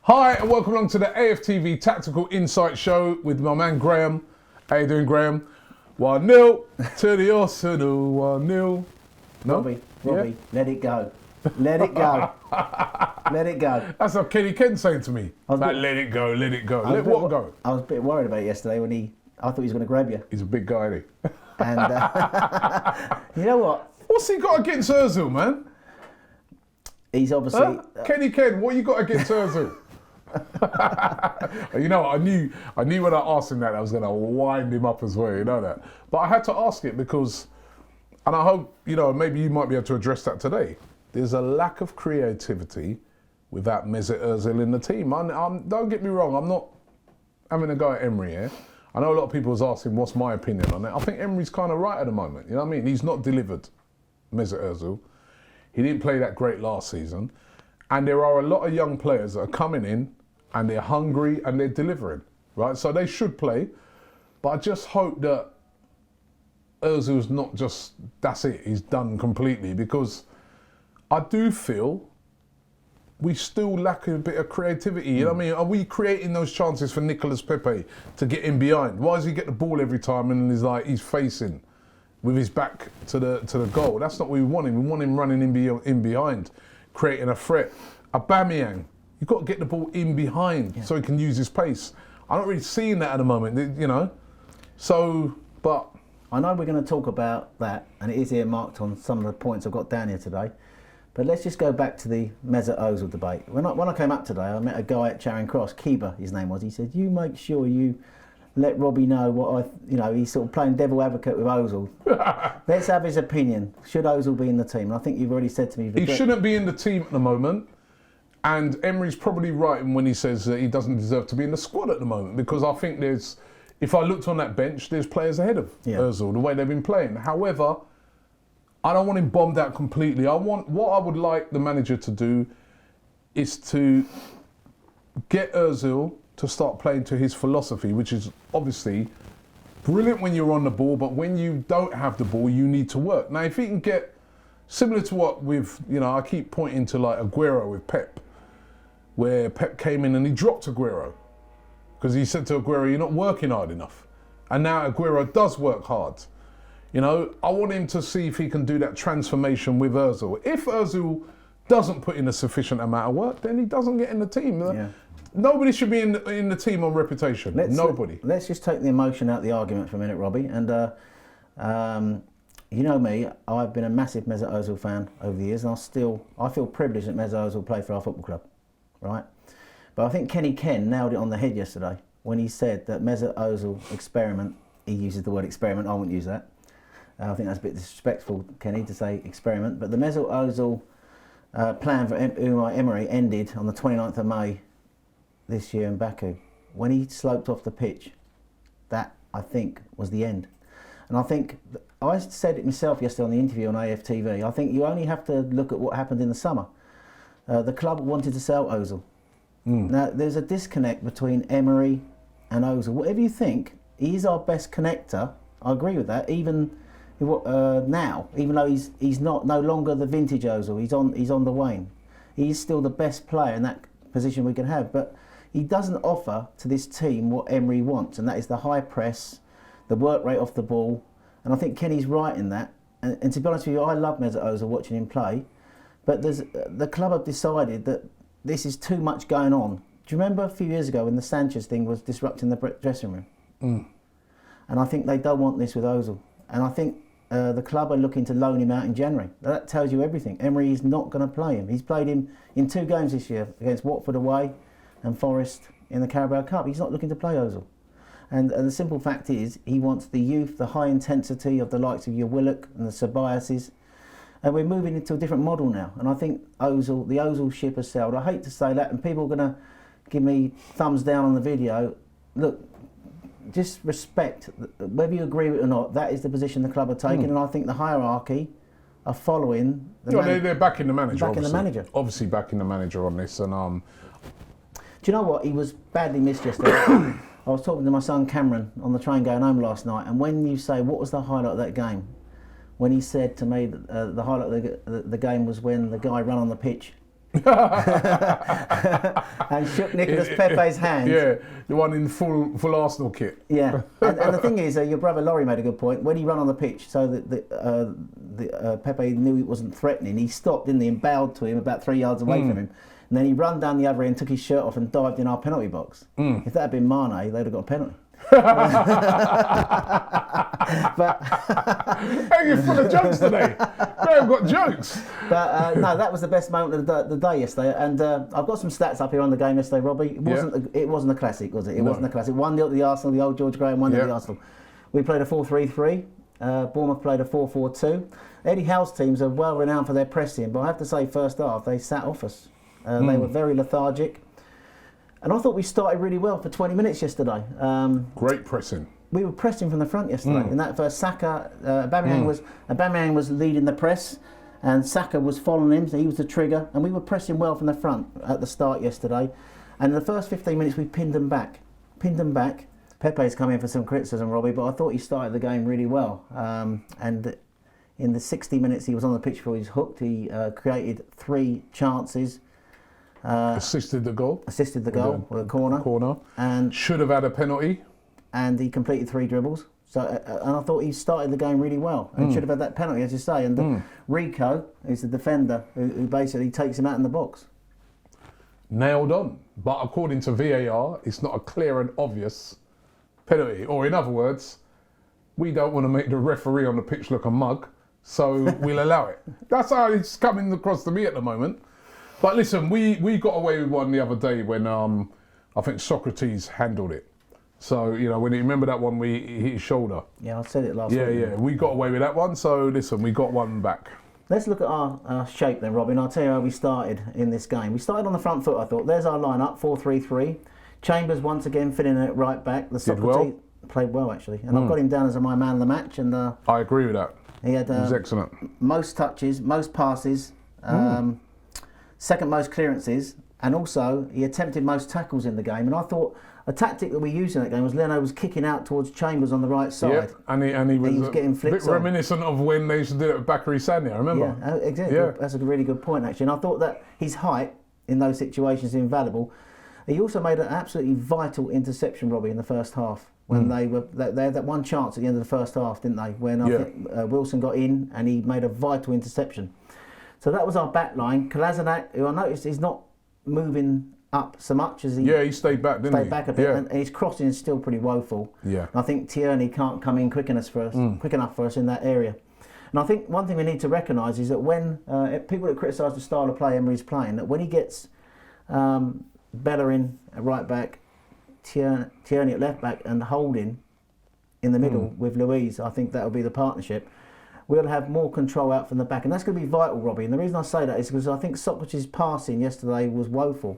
Hi and welcome along to the AFTV Tactical Insight Show with my man Graham. How you doing, Graham? 1-0 to the Arsenal, 1-0. No? Robbie, Yeah? let it go. Let it go. Let it go. That's what Kenny Ken saying to me. Like, let it go, let it go. Let what go? I was a bit worried about it yesterday when I thought he was going to grab you. He's a big guy, isn't he? And you know what? What's he got against Ozil, man? He's obviously... Kenny Ken, what you got against Ozil? You know, I knew when I asked him that I was going to wind him up as well, you know that. But I had to ask it because, and I hope, you know, maybe you might be able to address that today. There's a lack of creativity without Mesut Ozil in the team. Don't get me wrong, I'm not having a go at Emery here. I know a lot of people was asking what's my opinion on it. I think Emery's kind of right at the moment, you know what I mean? He's not delivered Mesut Ozil. He didn't play that great last season. And there are a lot of young players that are coming in and they're hungry and they're delivering, right? So they should play. But I just hope that Ozil's not just, that's it, he's done completely. Because I do feel we still lack a bit of creativity. You know what I mean? Are we creating those chances for Nicolas Pepe to get in behind? Why does he get the ball every time and he's facing with his back to the goal? That's not what we want him. We want him running in behind, creating a threat. Aubameyang, you've got to get the ball in behind so he can use his pace. I'm not really seeing that at the moment, you know. So, but... I know we're going to talk about that, and it is earmarked on some of the points I've got down here today. But let's just go back to the Mesut Ozil debate. When I came up today, I met a guy at Charing Cross, Kiba, his name was. He said, you make sure you let Robbie know what he's sort of playing devil advocate with Ozil. Let's have his opinion. Should Ozil be in the team? And I think you've already said to me... He shouldn't be in the team at the moment. And Emery's probably right when he says that he doesn't deserve to be in the squad at the moment, because I think if I looked on that bench, there's players ahead of Ozil, the way they've been playing. However, I don't want him bombed out completely. What I would like the manager to do is to get Ozil to start playing to his philosophy, which is obviously brilliant when you're on the ball, but when you don't have the ball, you need to work. Now, if he can get similar to what I keep pointing to like Aguero with Pep, where Pep came in and he dropped Aguero because he said to Aguero, you're not working hard enough. And now Aguero does work hard. You know, I want him to see if he can do that transformation with Ozil. If Ozil doesn't put in a sufficient amount of work, then he doesn't get in the team. Yeah. Nobody should be in the team on reputation. Nobody. Let's just take the emotion out of the argument for a minute, Robbie. And you know me, I've been a massive Mesut Ozil fan over the years, and I feel privileged that Mesut Ozil played for our football club, right? But I think Kenny Ken nailed it on the head yesterday when he said that Mesut Ozil experiment. He uses the word experiment. I wouldn't use that. I think that's a bit disrespectful, Kenny, to say experiment. But the Mesut Ozil plan for Emery ended on the 29th of May this year in Baku. When he sloped off the pitch, that, I think, was the end. And I think, I said it myself yesterday on the interview on AFTV, I think you only have to look at what happened in the summer. The club wanted to sell Ozil. Now, there's a disconnect between Emery and Ozil. Whatever you think, he is our best connector. I agree with that. Even now, even though he's no longer the vintage Ozil, he's on the wane. He's still the best player in that position we can have, but he doesn't offer to this team what Emery wants, and that is the high press, the work rate off the ball, and I think Kenny's right in that. And to be honest with you, I love Mesut Ozil watching him play, but the club have decided that this is too much going on. Do you remember a few years ago when the Sanchez thing was disrupting the dressing room? And I think they don't want this with Ozil. And I think the club are looking to loan him out in January. That tells you everything. Emery is not going to play him. He's played him in 2 games this year, against Watford away and Forest in the Carabao Cup. He's not looking to play Ozil. And the simple fact is, he wants the youth, the high intensity of the likes of your Willock and the Ceballos. And we're moving into a different model now. And I think the Ozil ship has sailed. I hate to say that, and people are going to give me thumbs down on the video. Look, just respect, whether you agree with it or not, that is the position the club are taking, and I think the hierarchy are following the manager. They're backing the manager, Obviously backing the manager on this. And do you know what? He was badly missed yesterday. I was talking to my son Cameron on the train going home last night, and when you say, what was the highlight of that game? When he said to me that the highlight of the game was when the guy ran on the pitch and shook Nicolas Pepe's hand. Yeah, the one in full Arsenal kit. Yeah, and the thing is, your brother Laurie made a good point. When he ran on the pitch, so that Pepe knew it wasn't threatening, he stopped, didn't he, and bowed to him about 3 yards away from him. And then he ran down the other end, took his shirt off and dived in our penalty box. If that had been Mane, they'd have got a penalty. But hey, you're full of jokes today. I've got jokes. But no, that was the best moment of the day yesterday. And I've got some stats up here on the game yesterday, Robbie. It wasn't a classic, was it? It wasn't a classic. 1-0 to the Arsenal, the old George Graham 1-0 to the Arsenal. We played a 4-3-3. Bournemouth played a 4-4-2. Eddie Howe's teams are well renowned for their pressing, but I have to say, first half they sat off us. They were very lethargic. And I thought we started really well for 20 minutes yesterday. Great pressing. We were pressing from the front yesterday. In that first, Saka, Aubameyang was leading the press, and Saka was following him, so he was the trigger. And we were pressing well from the front at the start yesterday. And in the first 15 minutes, we pinned them back. Pepe's come in for some criticism, Robbie, but I thought he started the game really well. And in the 60 minutes he was on the pitch before he was hooked, he created 3 chances. Assisted the goal with a corner. And should have had a penalty. And he completed 3 dribbles. So, and I thought he started the game really well. And should have had that penalty, as you say. And Rico is the defender who basically takes him out in the box. Nailed on. But according to VAR, it's not a clear and obvious penalty. Or in other words, we don't want to make the referee on the pitch look a mug, so we'll allow it. That's how it's coming across to me at the moment. But listen, we got away with one the other day when I think Socrates handled it. So, you know, when you remember that one, we hit his shoulder. Yeah, I said it last week. Yeah, we got away with that one. So listen, we got one back. Let's look at our shape then, Robin. I'll tell you how we started in this game. We started on the front foot, I thought. There's our line-up, 4-3-3. Chambers once again filling it right back. The Socrates played well, actually. And I've got him down as my man of the match. And I agree with that. He had it was excellent. Most touches, most passes, second most clearances, and also he attempted most tackles in the game. And I thought a tactic that we used in that game was Leno was kicking out towards Chambers on the right side. Yeah, and he was getting flicked a bit reminiscent of when they used to do it with Bakary Sagna, I remember. Yeah, exactly. Yeah. That's a really good point, actually. And I thought that his height in those situations is invaluable. He also made an absolutely vital interception, Robbie, in the first half. When they had that one chance at the end of the first half, didn't they? When I think Wilson got in and he made a vital interception. So that was our back line. Kolasinac, who I noticed is not moving up so much as he... Yeah, he stayed back, didn't he? Stayed back a bit, and his crossing is still pretty woeful. Yeah. And I think Tierney can't come in quick enough for us in that area. And I think one thing we need to recognise is that when people that criticise the style of play Emery's playing, that when he gets Bellerin at right back, Tierney at left back, and Holding in the middle with Louise, I think that will be the partnership. We'll have more control out from the back, and that's going to be vital, Robbie. And the reason I say that is because I think Socrates' passing yesterday was woeful.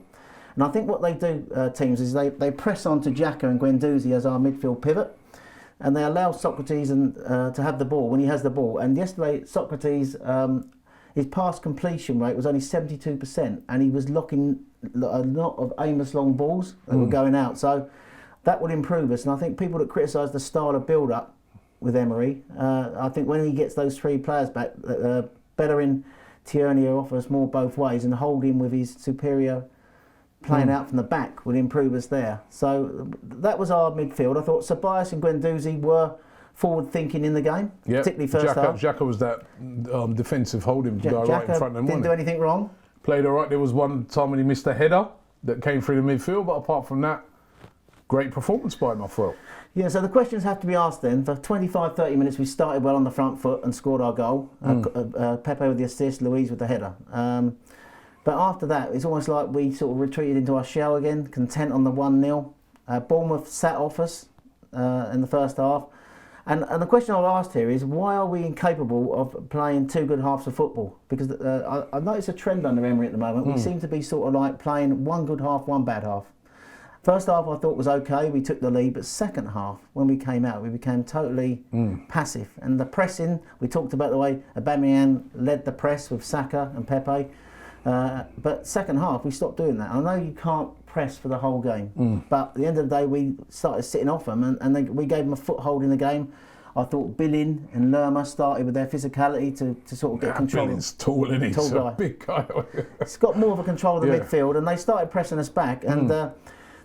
And I think what they do, teams, is they press on to Xhaka and Guendouzi as our midfield pivot, and they allow Socrates to have the ball when he has the ball. And yesterday, Socrates, his pass completion rate was only 72%, and he was locking a lot of aimless long balls that were going out. So that would improve us. And I think people that criticise the style of build-up with Emery, I think when he gets those 3 players back, Bellerin, Tierney offer us more both ways, and Holding with his superior playing out from the back would improve us there. So that was our midfield. I thought Ceballos and Guendouzi were forward-thinking in the game, particularly first half. Xhaka was that defensive holding guy right in front of them. Didn't do anything wrong. Played all right. There was one time when he missed a header that came through the midfield, but apart from that, great performance by him, I felt. Yeah, so the questions have to be asked then. For 25-30 minutes, we started well on the front foot and scored our goal. Pepe with the assist, Louise with the header. But after that, it's almost like we sort of retreated into our shell again, content on the 1-0. Bournemouth sat off us in the first half. And the question I've asked here is, why are we incapable of playing 2 good halves of football? Because I've noticed a trend under Emery at the moment. We seem to be sort of like playing 1 good half, 1 bad half. First half I thought was okay, we took the lead, but second half, when we came out, we became totally passive. And the pressing, we talked about the way Aubameyang led the press with Saka and Pepe, but second half we stopped doing that. I know you can't press for the whole game, but at the end of the day we started sitting off them, and we gave them a foothold in the game. I thought Billing and Lerma started with their physicality to sort of get control. Billing's tall, isn't he? Tall He's guy. a big guy. He's got more of a control of the midfield, and they started pressing us back. And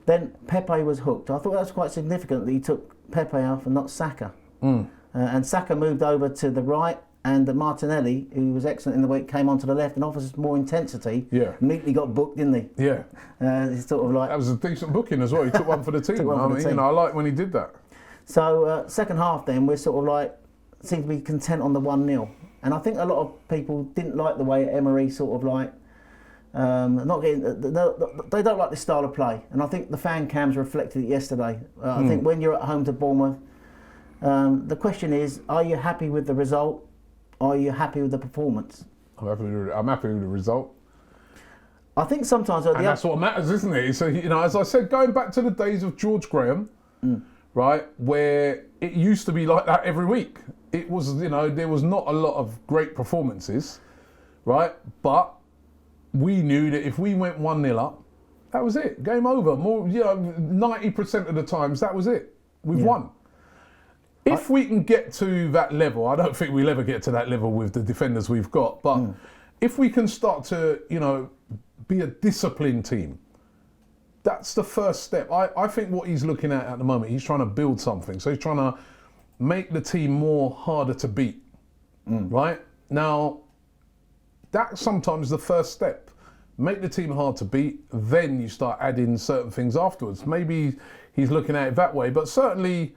then Pepe was hooked. I thought that was quite significant that he took Pepe off and not Saka. And Saka moved over to the right, and Martinelli, who was excellent in the week, came onto the left and offers us more intensity. Yeah. Neatly got booked, didn't he? Yeah. It's sort of like That was a decent booking as well. He took one for the team. Took one for the team. You know, I like when he did that. So second half then, we're sort of like, seem to be content on the 1-0. And I think a lot of people didn't like the way Emery sort of like, not getting, they don't like this style of play. And I think the fan cams reflected it yesterday. I think when you're at home to Bournemouth, the question is, are you happy with the result? Are you happy with the performance? I'm happy with the result. I think sometimes... And that's what matters, isn't it? So, you know, as I said, going back to the days of George Graham, right, where it used to be like that every week. It was, you know, there was not a lot of great performances, right? But we knew that if we went 1-0 up, that was it. Game over. More, you know, 90% of the times, that was it. We've won. If we can get to that level, I don't think we'll ever get to that level with the defenders we've got, but if we can start to, you know, be a disciplined team, that's the first step. I think what he's looking at the moment, he's trying to build something. So he's trying to make the team more harder to beat, right? Now, that's sometimes the first step. Make the team hard to beat, then you start adding certain things afterwards. Maybe he's looking at it that way, but certainly...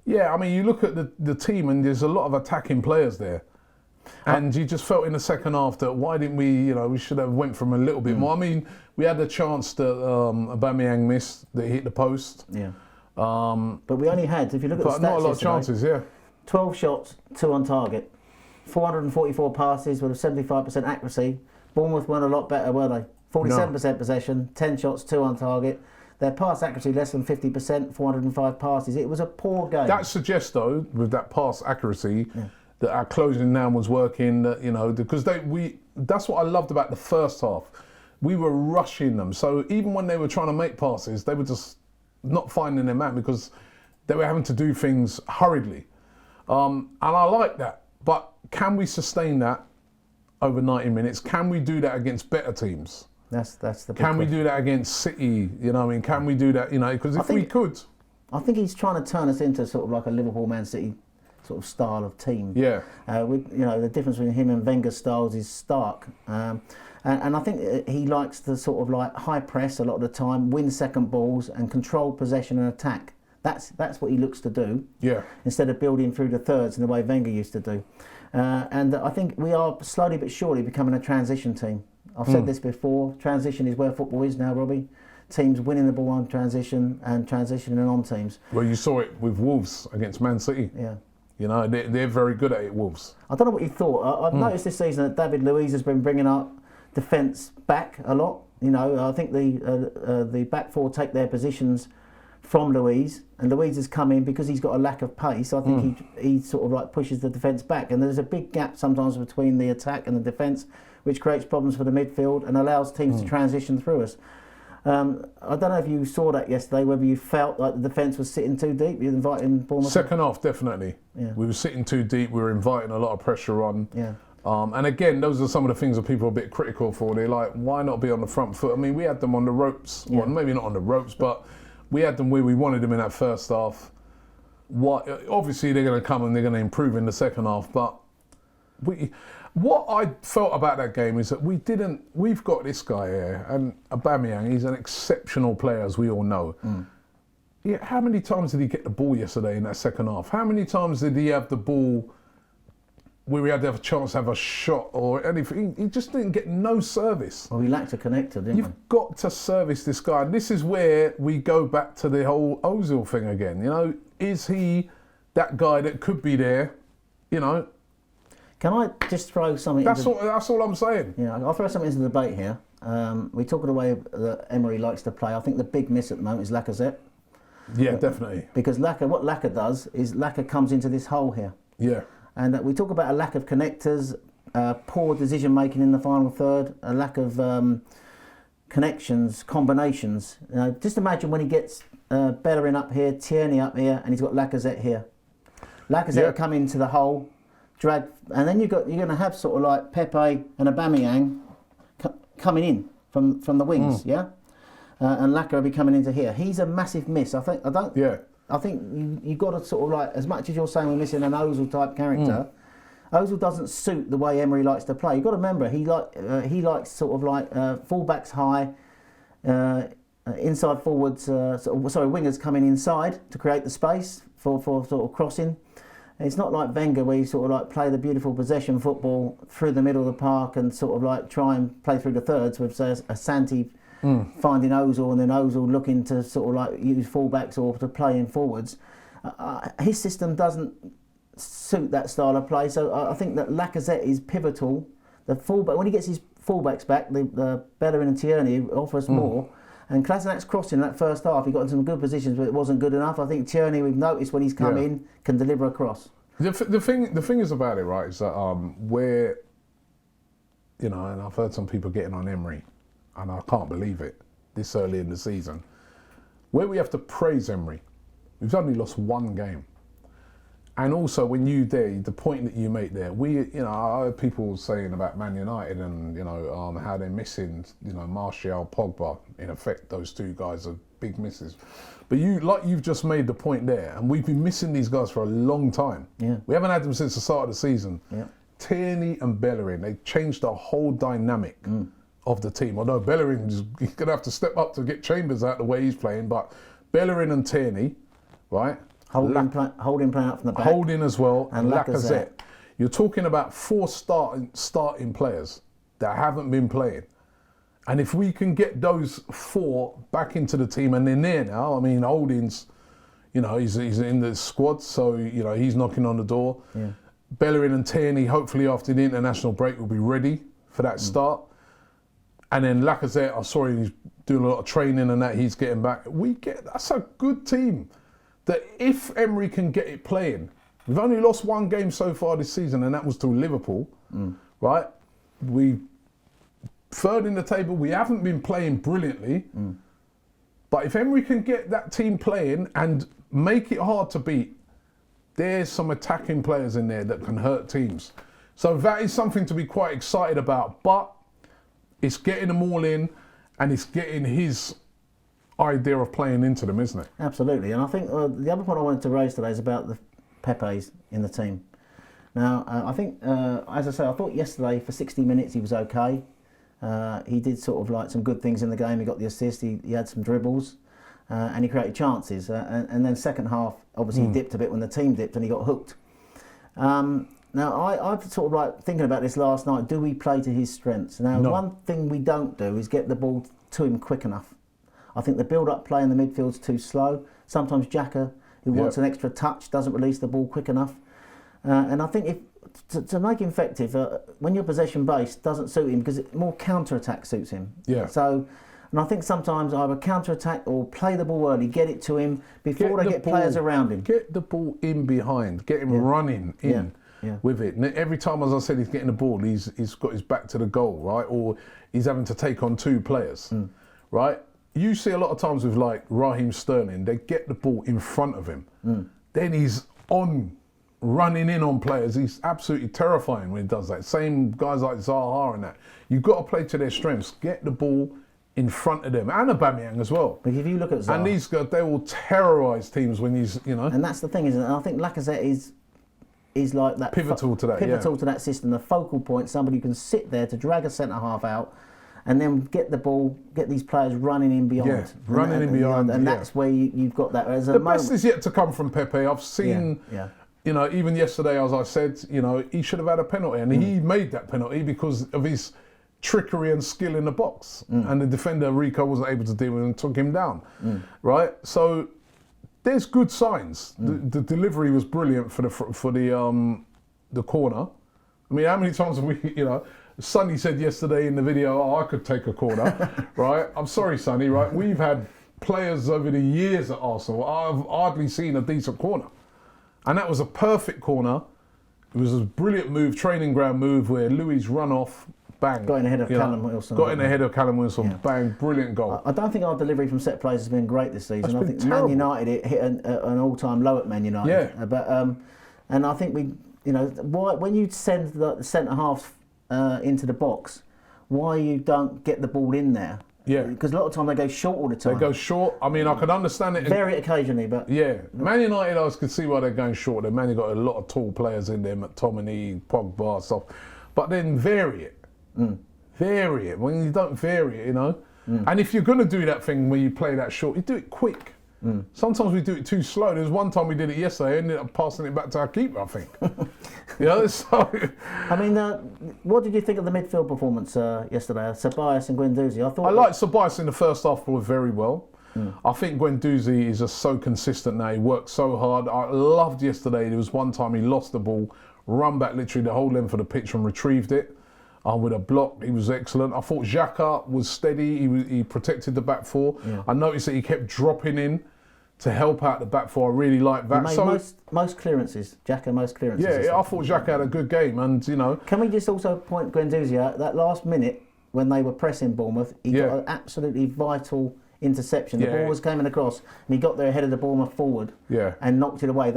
Yeah, I mean, you look at the team and there's a lot of attacking players there. And you just felt in the second half that why didn't we, you know, we should have went from a little bit more. I mean, we had the chance that Aubameyang missed, that hit the post. Yeah. But we only had, if you look at the stats not a lot of yesterday, chances, 12 shots, 2 on target. 444 passes with a 75% accuracy. Bournemouth weren't a lot better, were they? 47% possession, 10 shots, 2 on target. Their pass accuracy less than 50%, 405 passes. It was a poor game. That suggests, though, with that pass accuracy, that our closing down was working. That, you know, because that's what I loved about the first half. We were rushing them. So even when they were trying to make passes, they were just not finding their man because they were having to do things hurriedly. And I like that. But can we sustain that over 90 minutes? Can we do that against better teams? That's the. Can we do that against City? You know, what I mean, can we do that? You know, because if we could, I think he's trying to turn us into sort of like a Liverpool, Man City sort of style of team. Yeah. With, you know, the difference between him and Wenger's styles is stark. And I think he likes to sort of like high press a lot of the time, win second balls, and control possession and attack. That's what he looks to do. Yeah. Instead of building through the thirds in the way Wenger used to do. And I think we are slowly but surely becoming a transition team. I've said this before, transition is where football is now, Robbie. Teams winning the ball on transition and transitioning on teams. Well, you saw it with Wolves against Man City. Yeah. You know, they're very good at it, Wolves. I don't know what you thought. I've noticed this season that David Luiz has been bringing up defence back a lot. You know, I think the back four take their positions from Luiz, and Luiz has come in because he's got a lack of pace. I think he sort of like pushes the defence back, and there's a big gap sometimes between the attack and the defence, which creates problems for the midfield and allows teams to transition through us. I don't know if you saw that yesterday, whether you felt like the defence was sitting too deep. You're inviting Bournemouth. Second half, definitely. Yeah. We were sitting too deep. We were inviting a lot of pressure on. Yeah. And again, those are some of the things that people are a bit critical for. They're like, why not be on the front foot? I mean, we had them on the ropes. Yeah. Well, maybe not on the ropes, but we had them where we wanted them in that first half. Obviously, they're going to come and they're going to improve in the second half, but what I felt about that game is that we've got this guy here, and Aubameyang, he's an exceptional player, as we all know. Yeah, how many times did he get the ball yesterday in that second half? How many times did he have the ball where we had to have a chance to have a shot or anything? He just didn't get no service. Well, we lacked a connector, didn't we? You've got to service this guy. And this is where we go back to the whole Ozil thing again. You know, is he that guy that could be there, you know? Can I just throw something? That's all I'm saying. Yeah, I'll throw something into the debate here. We talk of the way that Emery likes to play. I think the big miss at the moment is Lacazette. Yeah, definitely. Because what Lacazette does is Lacazette comes into this hole here. Yeah. And we talk about a lack of connectors, poor decision making in the final third, a lack of connections, combinations. Just imagine when he gets Bellerin up here, Tierney up here, and he's got Lacazette here. Lacazette will come into the hole, drag, and then you're going to have sort of like Pepe and Aubameyang coming in from the wings, and Laka will be coming into here. He's a massive miss. I think you've got to sort of like, as much as you're saying we're missing an Ozil type character, Ozil doesn't suit the way Emery likes to play. You've got to remember he likes sort of like fullbacks high, inside forwards. Wingers coming inside to create the space for sort of crossing. It's not like Wenger where you sort of like play the beautiful possession football through the middle of the park and sort of like try and play through the thirds with say a Santi finding Ozil and then Ozil looking to sort of like use fullbacks or to play in forwards. His system doesn't suit that style of play, so I think that Lacazette is pivotal. The fullback, when he gets his fullbacks back, the Bellerin and Tierney offers more. And Klassenak's crossing in that first half, he got into some good positions, but it wasn't good enough. I think Tierney, we've noticed when he's come in, can deliver a cross. The thing is about it, right, is that where, you know, and I've heard some people getting on Emery, and I can't believe it, this early in the season, where we have to praise Emery. We've only lost one game. And also, when the point that you make there, I heard people saying about Man United and, how they're missing, Martial, Pogba. In effect, those two guys are big misses. But you've just made the point there, and we've been missing these guys for a long time. Yeah. We haven't had them since the start of the season. Yeah. Tierney and Bellerin, they changed the whole dynamic of the team. Although Bellerin's going to have to step up to get Chambers out the way he's playing, but Bellerin and Tierney, right? Holding playing out from the back. Holding as well, and Lacazette. You're talking about 4 starting players that haven't been playing. And if we can get those 4 back into the team, and they're there now, I mean, Holding's, he's in the squad, so, he's knocking on the door. Yeah. Bellerin and Tierney, hopefully after the international break, will be ready for that start. And then Lacazette, I saw he's doing a lot of training and that, he's getting back. That's a good team. That if Emery can get it playing, we've only lost one game so far this season, and that was to Liverpool, right? We 3rd in the table. We haven't been playing brilliantly, but if Emery can get that team playing and make it hard to beat, there's some attacking players in there that can hurt teams. So that is something to be quite excited about. But it's getting them all in, and it's getting his idea of playing into them, isn't it? Absolutely. And I think the other point I wanted to raise today is about the Pepe's in the team. Now, I think, as I say, I thought yesterday for 60 minutes he was okay. He did sort of like some good things in the game. He got the assist, he had some dribbles, and he created chances. And then second half, obviously he dipped a bit when the team dipped and he got hooked. Now, I've sort of like thinking about this last night, do we play to his strengths? Now, one thing we don't do is get the ball to him quick enough. I think the build-up play in the midfield's too slow. Sometimes Xhaka, who wants an extra touch, doesn't release the ball quick enough. And I think to make him effective, when you're possession-based, doesn't suit him because more counter-attack suits him. Yeah. So, and I think sometimes either counter-attack or play the ball early, get it to him before they get players around him. Get the ball in behind, get him running in with it. And every time, as I said, he's getting the ball, he's got his back to the goal, right? Or he's having to take on 2 players, right? You see a lot of times with like Raheem Sterling, they get the ball in front of him. Then he's running in on players. He's absolutely terrifying when he does that. Same guys like Zaha and that. You've got to play to their strengths. Get the ball in front of them. And Aubameyang as well. But if you look at Zaha... And these guys, they will terrorise teams when he's, And that's the thing, isn't it? And I think Lacazette is like that... Pivotal to that, Pivotal to that system. The focal point, somebody who can sit there to drag a centre-half out and then get the ball, get these players running in beyond. Yeah, running in beyond. And that's where you've got that. The best is yet to come from Pepe. I've seen, even yesterday, as I said, he should have had a penalty. And he made that penalty because of his trickery and skill in the box. And the defender, Rico, wasn't able to deal with it and took him down. Right? So there's good signs. The delivery was brilliant for the corner. I mean, how many times have we, Sonny said yesterday in the video, I could take a corner, right? I'm sorry, Sonny, right? We've had players over the years at Arsenal. I've hardly seen a decent corner. And that was a perfect corner. It was a brilliant move, training ground move, where Louis run off, bang. Got in ahead of Callum Wilson. Got in ahead of Callum Wilson, bang, brilliant goal. I don't think our delivery from set plays has been great this season. I think terrible. Man United hit an all-time low at Man United. Yeah. But And I think when you send the centre half into the box, why you don't get the ball in there? Yeah. Because a lot of time they go short all the time. They go short. I mean, I can understand it. Very occasionally, but... Yeah. Man United, I could see why they're going short. Man United got a lot of tall players in there, McTominay, Pogba, stuff. But then vary it. Vary it. When you don't vary it, And if you're going to do that thing where you play that short, you do it quick. Sometimes we do it too slow. There's one time we did it yesterday, ended up passing it back to our keeper, I think. So... I mean, what did you think of the midfield performance yesterday? Ceballos and Guendouzi. I liked Ceballos in the first half very well. I think Guendouzi is just so consistent now. He works so hard. I loved yesterday. There was one time he lost the ball, run back literally the whole length of the pitch and retrieved it. With a block, he was excellent. I thought Xhaka was steady. He protected the back four. Yeah. I noticed that he kept dropping in to help out the back four. I really liked that. He made most clearances. Xhaka most clearances. Yeah, I thought Xhaka had a good game, and Can we just also point Guendouzi out? That last minute when they were pressing Bournemouth, he got an absolutely vital interception. The ball was coming across, and he got there ahead of the Bournemouth forward. And knocked it away.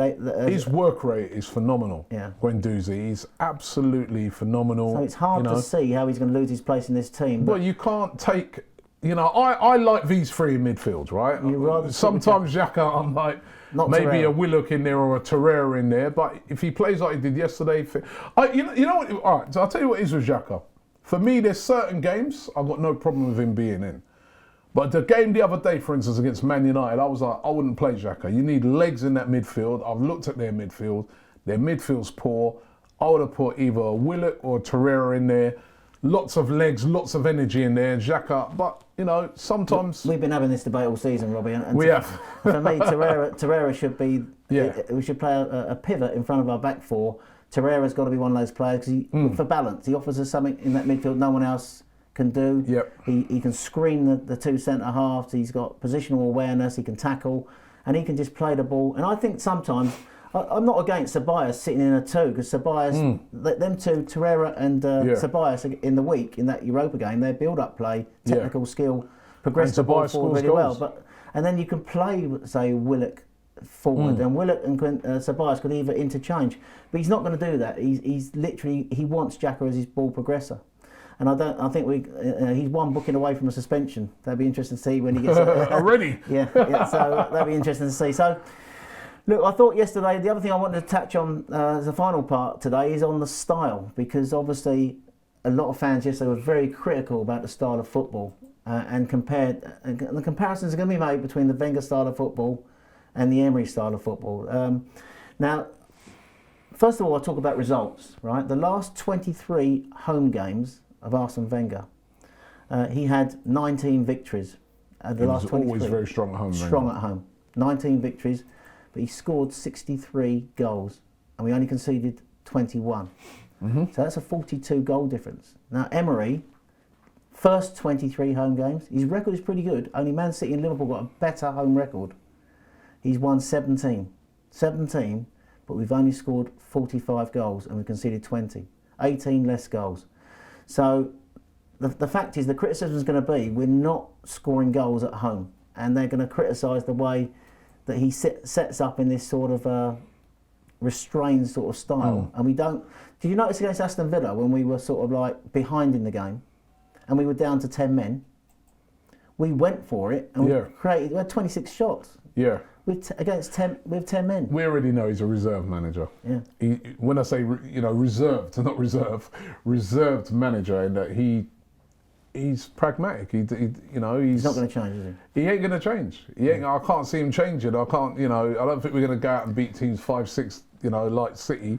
His work rate is phenomenal. Yeah. Guendouzi, he's absolutely phenomenal. So it's hard to see how he's going to lose his place in this team. Well, you can't take. I like these three in midfield, right? Sometimes Xhaka, I'm like, maybe Torreira. A Willock in there or a Torreira in there, but if he plays like he did yesterday, you know what? All right, so I'll tell you what it is with Xhaka. For me, there's certain games I've got no problem with him being in. But the game the other day, for instance, against Man United, I was like, I wouldn't play Xhaka. You need legs in that midfield. I've looked at their midfield. Their midfield's poor. I would have put either a Willock or a Torreira in there. Lots of legs, lots of energy in there, Xhaka. But, sometimes... We've been having this debate all season, Robbie. And we have. For me, Torreira should be... We should play a pivot in front of our back four. Torreira's got to be one of those players, because for balance, he offers us something in that midfield no one else can do. Yep. He can screen the two centre halves. He's got positional awareness. He can tackle, and he can just play the ball. And I think sometimes I'm not against Ceballos sitting in a two, because Ceballos, them two, Torreira and Ceballos in the week in that Europa game, their build-up play, technical skill, progress the ball forward really well. And then you can play, say, Willock forward, and Willock and Ceballos could either interchange, but he's not going to do that. He's literally, he wants Xhaka as his ball progressor. And I think he's one booking away from a suspension. That'd be interesting to see when he gets already. Yeah. So that'd be interesting to see. So, look, I thought yesterday the other thing I wanted to touch on as the final part today is on the style, because obviously a lot of fans yesterday were very critical about the style of football and the comparisons are going to be made between the Wenger style of football and the Emery style of football. Now, first of all, I'll talk about results. Right, the last 23 home games of Arsene Wenger, he had 19 victories. The last 23. Always very strong at home. Strong at home. 19 victories, but he scored 63 goals, and we only conceded 21. So that's a 42 goal difference. Now Emery, first 23 home games, his record is pretty good. Only Man City and Liverpool got a better home record. He's won 17, but we've only scored 45 goals and we conceded 20. 18 less goals. So the fact is, the criticism is going to be we're not scoring goals at home, and they're going to criticise the way that he sets up in this sort of restrained sort of style. And we don't... Did you notice against Aston Villa when we were sort of like behind in the game and we were down to 10 men? We went for it and we had 26 shots. Yeah. With 10 men. We already know he's a reserve manager. Yeah. When I say reserved, not reserve, reserved manager, in that he's pragmatic. He's not going to change, is he? He ain't going to change. I can't see him changing. I can't. I don't think we're going to go out and beat teams 5-6. Like City.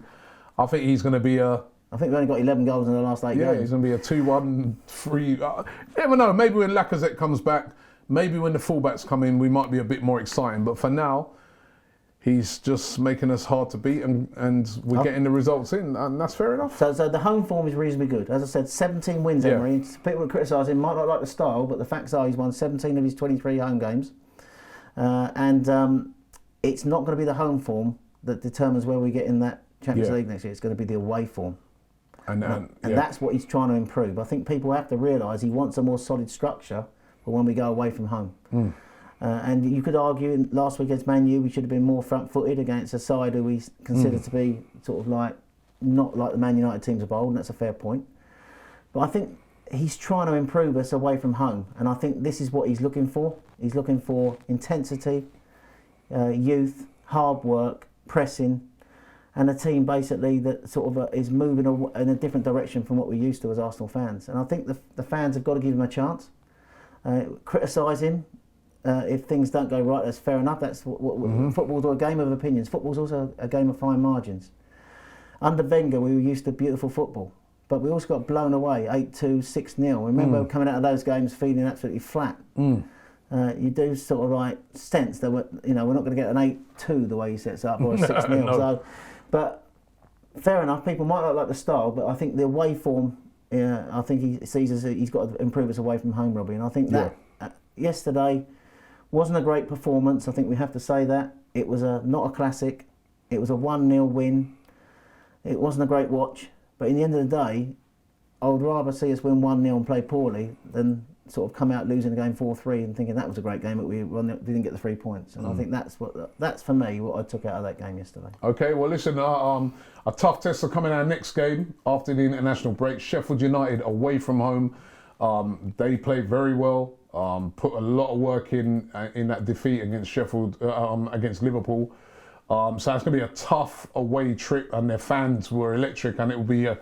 I think he's going to be a... I think we only got 11 goals in the last 8 games. Yeah, he's going to be a 2-1, 3... never know. Maybe when Lacazette comes back. Maybe when the fullbacks come in, we might be a bit more exciting. But for now, he's just making us hard to beat, and we're getting the results in, and that's fair enough. So the home form is reasonably good. As I said, 17 wins, Emery. People would criticise him, might not like the style, but the facts are he's won 17 of his 23 home games. And it's not going to be the home form that determines where we get in that Champions League next year. It's going to be the away form. And that's what he's trying to improve. I think people have to realise he wants a more solid structure for when we go away from home. And you could argue last week against Man U, we should have been more front-footed against a side who we consider to be sort of like not like the Man United teams of old, and that's a fair point. But I think he's trying to improve us away from home, and I think this is what he's looking for. He's looking for intensity, youth, hard work, pressing, and a team basically that sort of is moving in a different direction from what we're used to as Arsenal fans. And I think the fans have got to give him a chance. Criticise him if things don't go right. That's fair enough. That's what football's a game of opinions. Football's also a game of fine margins. Under Wenger, we were used to beautiful football, but we also got blown away 8-2, 6-0. Remember coming out of those games feeling absolutely flat. You do sort of like sense that we're not going to get an 8-2 the way he sets up, or a 6-0. No. So, but fair enough. People might not like the style, but I think the away form. I think he sees as he's got to improve us away from home, Robbie. And I think that yesterday wasn't a great performance. I think we have to say that it was not a classic. It was a 1-0 win. It wasn't a great watch. But in the end of the day, I would rather see us win 1-0 and play poorly than sort of come out losing the game 4-3 and thinking that was a great game, but we didn't get the 3 points. And I think that's for me what I took out of that game yesterday. Okay, well listen, a tough test will come in our next game after the international break. Sheffield United away from home. They played very well. Put a lot of work in that defeat against Sheffield, against Liverpool. So it's going to be a tough away trip, and their fans were electric, and it will be a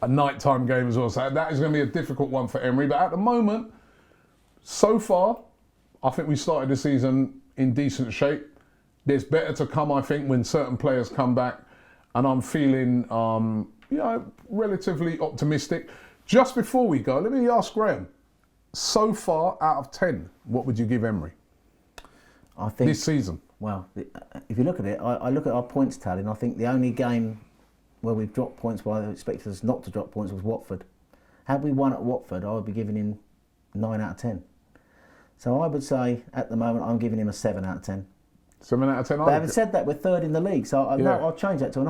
nighttime game as well. So that is going to be a difficult one for Emery. But at the moment, so far, I think we started the season in decent shape. There's better to come, I think, when certain players come back, and I'm feeling, relatively optimistic. Just before we go, let me ask Graham. So far, out of 10, what would you give Emery? I think this season. Well, if you look at it, I look at our points tally, and I think the only game where we've dropped points, where I expected us not to drop points, was Watford. Had we won at Watford, I would be giving him 9 out of 10. So I would say, at the moment, I'm giving him a 7 out of 10. 7 out of 10? But having said that, we're third in the league, so I'll change that to an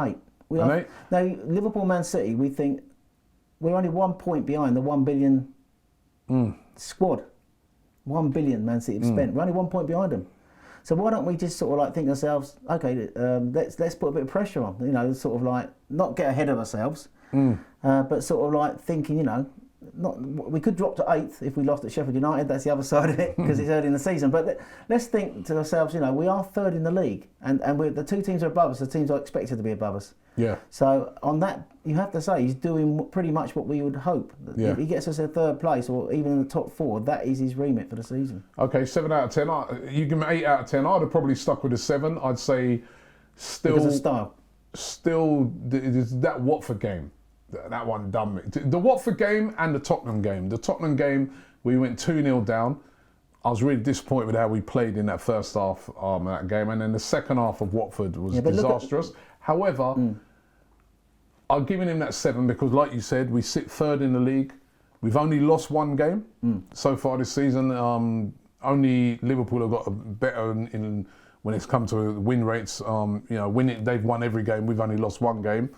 8. An 8? Now, Liverpool, Man City, we think we're only 1 point behind the 1 billion squad. 1 billion Man City have spent. We're only 1 point behind them. So why don't we just sort of like think to ourselves, okay, let's put a bit of pressure on, sort of like not get ahead of ourselves, but sort of like thinking, we could drop to 8th if we lost at Sheffield United. That's the other side of it because it's early in the season. But let's think to ourselves, we are third in the league, and the two teams are above us. The teams are expected to be above us. Yeah. So on that, you have to say he's doing pretty much what we would hope. Yeah. If he gets us a third place or even in the top 4, that is his remit for the season. Okay, 7 out of 10. You give me 8 out of 10. I'd have probably stuck with a 7. I'd say still. Because of style. Still, that Watford game. That one done me. The Watford game and the Tottenham game. The Tottenham game, we went 2-0 down. I was really disappointed with how we played in that first half of that game. And then the second half of Watford was disastrous. However, I'm giving him that 7 because, like you said, we sit third in the league. We've only lost 1 game so far this season. Only Liverpool have got better in when it's come to win rates. They've won every game. We've only lost 1 game.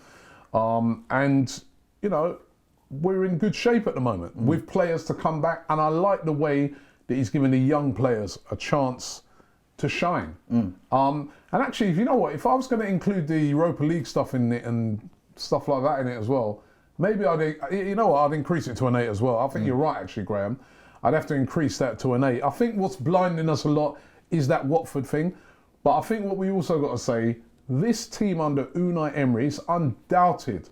We're in good shape at the moment with players to come back. And I like the way that he's giving the young players a chance to shine. And actually, if I was going to include the Europa League stuff in it and stuff like that in it as well, maybe I'd increase it to an 8 as well. I think you're right, actually, Graham. I'd have to increase that to an 8. I think what's blinding us a lot is that Watford thing. But I think what we also got to say, this team under Unai Emery is undoubted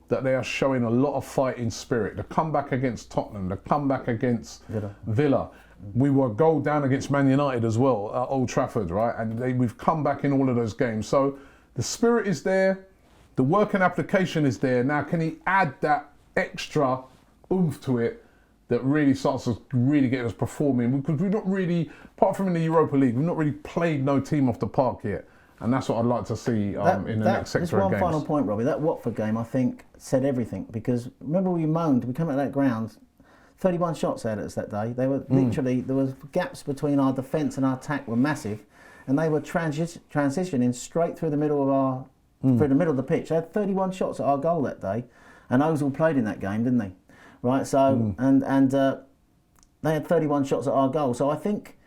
that they are showing a lot of fighting spirit. The comeback against Tottenham, the comeback against Villa. We were goal down against Man United as well at Old Trafford, right? And we've come back in all of those games. So the spirit is there, the work and application is there. Now, can he add that extra oomph to it that really starts to really get us performing? Because we've not really, apart from in the Europa League, we've not really played no team off the park yet. And that's what I'd like to see in the next sector of games. Just one final point, Robbie. That Watford game, I think, said everything. Because remember we moaned, we came out of that ground, 31 shots at us that day. They were literally, there was gaps between our defence and our attack were massive. And they were transitioning straight through the middle of through the middle of the pitch. They had 31 shots at our goal that day. And Ozil played in that game, didn't they? Right, so, and they had 31 shots at our goal. So I think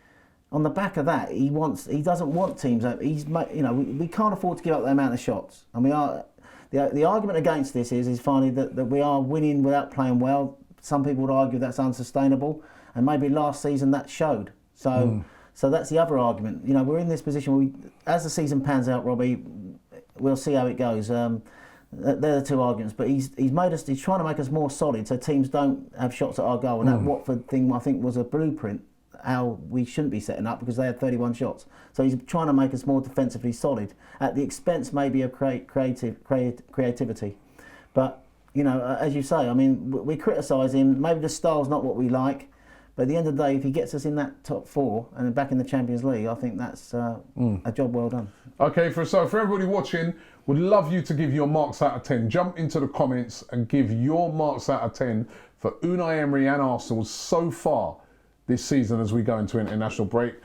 on the back of that, he doesn't want teams. We can't afford to give up that amount of shots, and we are. The argument against this is finally that we are winning without playing well. Some people would argue that's unsustainable, and maybe last season that showed. So that's the other argument. We're in this position as the season pans out, Robbie, we'll see how it goes. They're the two arguments, but he's trying to make us more solid, so teams don't have shots at our goal. And that Watford thing, I think, was a blueprint how we shouldn't be setting up, because they had 31 shots. So he's trying to make us more defensively solid at the expense maybe of creativity. But as you say, I mean, we criticise him. Maybe the style's not what we like, but at the end of the day, if he gets us in that top 4 and back in the Champions League, I think that's a job well done. Okay, for everybody watching, would love you to give your marks out of 10. Jump into the comments and give your marks out of 10 for Unai Emery and Arsenal so far this season as we go into international break.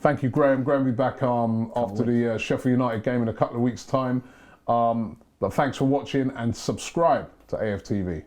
Thank you, Graham. Graham will be back after the Sheffield United game in a couple of weeks' time. But thanks for watching, and subscribe to AFTV.